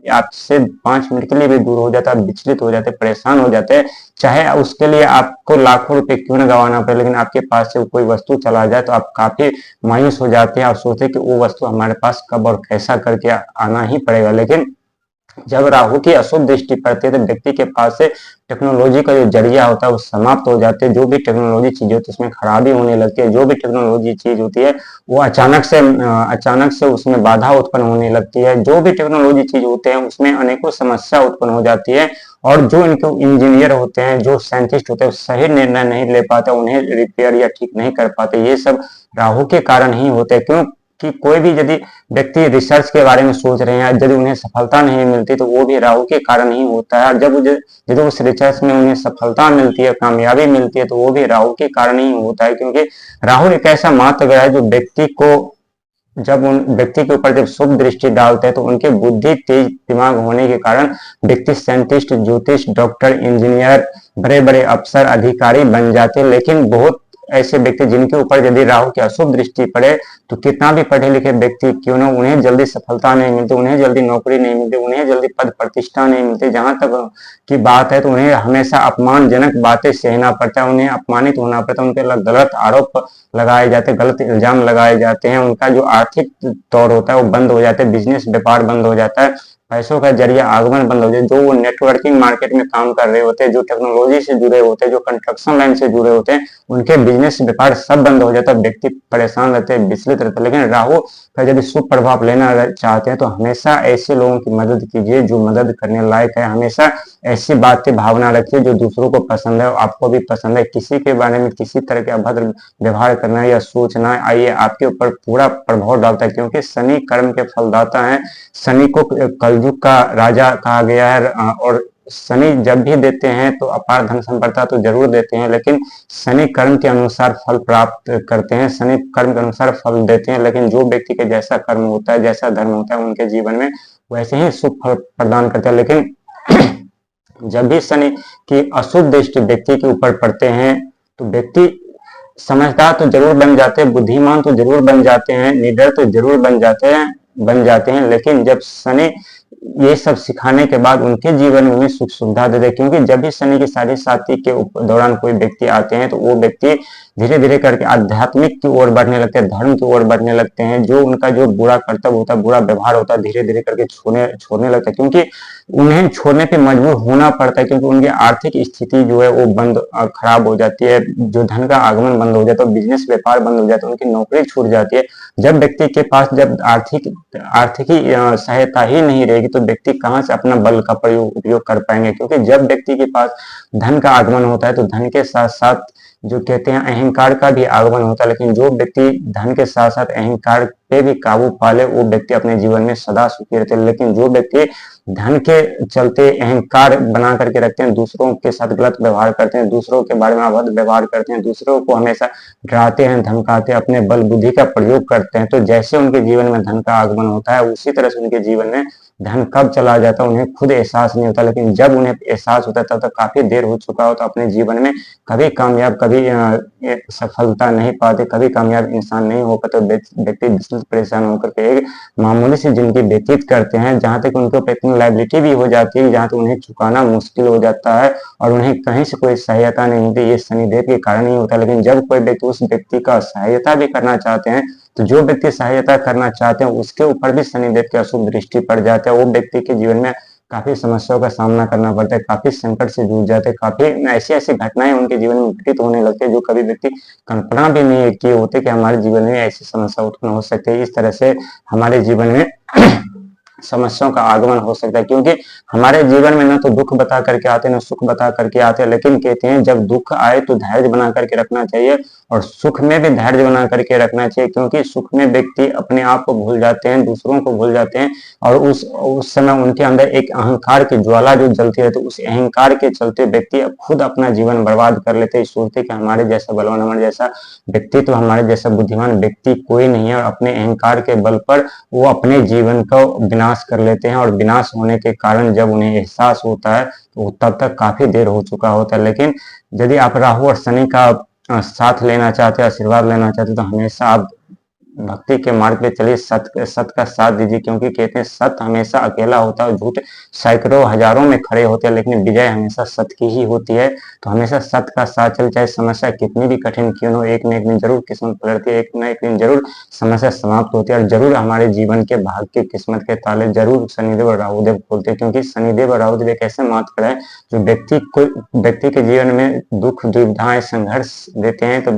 आपसे 5 मिनट के लिए भी दूर हो जाता है, विचलित हो जाते, परेशान हो जाते हैं। चाहे उसके लिए आपको लाखों रुपए क्यों ना गंवाना पड़े, लेकिन आपके पास से कोई वस्तु चला जाए तो आप काफी मायूस हो जाते हैं। आप सोचते हैं कि वो वस्तु हमारे पास कब और कैसा करके आना ही पड़ेगा। लेकिन जब राहु की अशुभ दृष्टि पड़ती है तो व्यक्ति के पास से टेक्नोलॉजी का जो जरिया होता है वो समाप्त हो जाते हैं। जो भी टेक्नोलॉजी चीज होती है उसमें खराबी होने लगती है। जो भी टेक्नोलॉजी चीज होती है वो अचानक से उसमें बाधा उत्पन्न होने लगती है। जो भी टेक्नोलॉजी चीज होते हैं उसमें अनेकों समस्या उत्पन्न हो जाती है। और जो इनके इंजीनियर होते हैं, जो साइंटिस्ट होते हैं, सही निर्णय नहीं ले पाते, उन्हें रिपेयर या ठीक नहीं कर पाते। ये सब राहु के कारण ही होते हैं। क्यों कि कोई भी यदि व्यक्ति रिसर्च के बारे में सोच रहे हैं, यदि उन्हें सफलता नहीं मिलती तो वो भी राहु के कारण ही होता है। और जब उस रिसर्च में उन्हें सफलता मिलती है, कामयाबी मिलती है, तो वो भी राहु के कारण ही होता है। क्योंकि राहु एक ऐसा मात्र ग्रह है जो जब उन व्यक्ति के ऊपर जब शुभ दृष्टि डालते हैं तो उनके बुद्धि तेज दिमाग होने के कारण व्यक्ति साइंटिस्ट, ज्योतिष, डॉक्टर, इंजीनियर, बड़े बड़े अफसर, अधिकारी बन जाते हैं। लेकिन बहुत ऐसे व्यक्ति जिनके ऊपर यदि राहु की अशुभ दृष्टि पड़े तो कितना भी पढ़े लिखे व्यक्ति क्यों ना, उन्हें जल्दी सफलता नहीं मिलती, उन्हें जल्दी नौकरी नहीं मिलती, उन्हें जल्दी पद प्रतिष्ठा नहीं मिलती। जहां तक की बात है तो उन्हें हमेशा अपमानजनक बातें सहना पड़ता है, उन्हें अपमानित होना पड़ता है, उनके गलत आरोप लगाए जाते हैं, गलत इल्जाम लगाए जाते हैं। उनका जो आर्थिक तौर होता है वो बंद हो जाता है, बिजनेस व्यापार बंद हो जाता है, पैसों का जरिया आगमन बंद हो जाए। जो वो नेटवर्किंग मार्केट में काम कर रहे होते हैं, जो टेक्नोलॉजी से जुड़े होते हैं, जो कंस्ट्रक्शन लाइन से जुड़े होते हैं, उनके बिजनेस व्यापार सब बंद हो जाता है। व्यक्ति परेशान रहते हैं, विचलित रहते हैं। लेकिन राहु का यदि शुभ प्रभाव लेना चाहते हैं तो हमेशा ऐसे लोगों की मदद कीजिए जो मदद करने लायक है। हमेशा ऐसी बातें भावना रखिए जो दूसरों को पसंद है और आपको भी पसंद है। किसी के बारे में किसी तरह के अभद्र व्यवहार करना या सोचना आइए आपके ऊपर पूरा प्रभाव डालता है। क्योंकि शनि कर्म के फलदाता है। शनि को कलयुग का राजा कहा गया है। और शनि जब भी देते हैं तो अपार धन संपदा तो जरूर देते हैं, लेकिन शनि कर्म के अनुसार फल प्राप्त करते हैं, शनि कर्म के अनुसार फल देते हैं। लेकिन जो व्यक्ति के जैसा कर्म होता है, जैसा धर्म होता है, उनके जीवन में वैसे ही सुख फल प्रदान करते हैं। लेकिन जब भी शनि की अशुभ दृष्टि व्यक्ति के ऊपर पड़ते हैं तो व्यक्ति समझदार तो जरूर बन जाते हैं, बुद्धिमान तो जरूर बन जाते हैं, निडर तो जरूर बन जाते हैं। लेकिन जब शनि ये सब सिखाने के बाद उनके जीवन में सुख सुविधा देते हैं। क्योंकि जब भी शनि की साढ़े साथी के दौरान कोई व्यक्ति आते हैं तो वो व्यक्ति धीरे धीरे करके आध्यात्मिक की ओर बढ़ने लगते हैं, धर्म की ओर बढ़ने लगते हैं। जो उनका जो बुरा कर्तव्य होता है, बुरा व्यवहार होता है, धीरे धीरे करके छोड़ने लगता है। क्योंकि उन्हें छोड़ने पे मजबूर होना पड़ता है। क्योंकि उनकी आर्थिक स्थिति जो है वो खराब हो जाती है, जो धन का आगमन बंद हो जाता है, बिजनेस व्यापार बंद हो जाता है, उनकी नौकरी छूट जाती है। जब व्यक्ति के पास जब आर्थिक सहायता ही नहीं रहेगी तो व्यक्ति कहाँ से अपना बल का उपयोग कर पाएंगे। क्योंकि जब व्यक्ति के पास धन का आगमन होता है तो धन के साथ साथ जो कहते हैं अहंकार का भी आगमन होता है। लेकिन जो व्यक्ति धन के साथ साथ अहंकार पे भी काबू पा ले वो व्यक्ति अपने जीवन में सदा सुखी रहते हैं। लेकिन जो व्यक्ति धन के चलते अहंकार बना करके रखते हैं, दूसरों के साथ गलत व्यवहार करते हैं, दूसरों के बारे में अभद्र व्यवहार करते हैं, दूसरों को हमेशा डराते हैं, धमकाते हैं, अपने बल बुद्धि का प्रयोग करते हैं, तो जैसे उनके जीवन में धन का आगमन होता है उसी तरह से उनके जीवन में धन कब चला जाता है उन्हें खुद एहसास नहीं होता। लेकिन जब उन्हें एहसास होता है तब तक काफी देर हो चुका हो। तो अपने जीवन में कभी कामयाब, कभी सफलता नहीं पाते, कभी कामयाब इंसान नहीं हो पाते। व्यक्ति परेशान होकर के एक मामूली सी जिंदगी व्यतीत करते हैं, जहां तक उनके ऊपर इतनी लाइबिलिटी भी हो जाती है जहां तक उन्हें चुकाना मुश्किल हो जाता है और उन्हें कहीं से कोई सहायता नहीं मिलती। ये शनिदेव के कारण ही होता है। लेकिन जब कोई व्यक्ति उस व्यक्ति का सहायता भी करना चाहते हैं तो जो व्यक्ति सहायता करना चाहते हैं उसके ऊपर भी शनिदेव की अशुभ दृष्टि पड़ जाती है। वो व्यक्ति के जीवन में काफी समस्याओं का सामना करना पड़ता है, काफी संकट से जूझ जाते हैं, काफी ऐसी ऐसी घटनाएं उनके जीवन में घटित होने लगती है जो कभी व्यक्ति कल्पना भी नहीं किए होते कि हमारे जीवन में ऐसी समस्या उत्पन्न हो सकती है। इस तरह से हमारे जीवन में समस्याओं का आगमन हो सकता है। क्योंकि हमारे जीवन में ना तो दुख बता करके आते हैं ना सुख बता करके आते हैं। लेकिन कहते हैं जब दुख आए तो धैर्य बना करके रखना चाहिए और सुख में भी धैर्य बना करके रखना चाहिए। क्योंकि सुख में व्यक्ति अपने आप को भूल जाते हैं, दूसरों को भूल जाते हैं और उस समय उनके अंदर एक अहंकार की ज्वाला जो जलती है तो उस अहंकार के चलते व्यक्ति खुद अपना जीवन बर्बाद कर लेते हैं। सोचते कि हमारे जैसा बलवान, हमारे जैसा व्यक्तित्व, हमारे जैसा बुद्धिमान व्यक्ति कोई नहीं है और अपने अहंकार के बल पर वो अपने जीवन को विनाश कर लेते हैं। और विनाश होने के कारण जब उन्हें एहसास होता है तो तब तक काफी देर हो चुका होता है। लेकिन यदि आप राहु और शनि का साथ लेना चाहते हैं, आशीर्वाद लेना चाहते हैं तो हमेशा आप भक्ति के मार्ग पे चलिए, सत का साथ दीजिए, क्योंकि कहते हैं सत्य हमेशा अकेला होता है और झूठ सैकड़ों हजारों में खड़े होते हैं, लेकिन विजय हमेशा सत्य की ही होती है। तो हमेशा सत्य का साथ चल, चाहे समस्या कितनी भी कठिन क्यों न हो, एक न एक दिन जरूर किस्मत पलटती है, एक न एक दिन जरूर समस्या समाप्त होती है, और जरूर हमारे जीवन के भाग्य के किस्मत के ताले जरूर शनिदेव और राहुदेव खोलते हैं, क्योंकि शनिदेव और राहुदेव एक ऐसे मात्र है जो व्यक्ति के जीवन में दुख दुविधाएं संघर्ष देते हैं। तो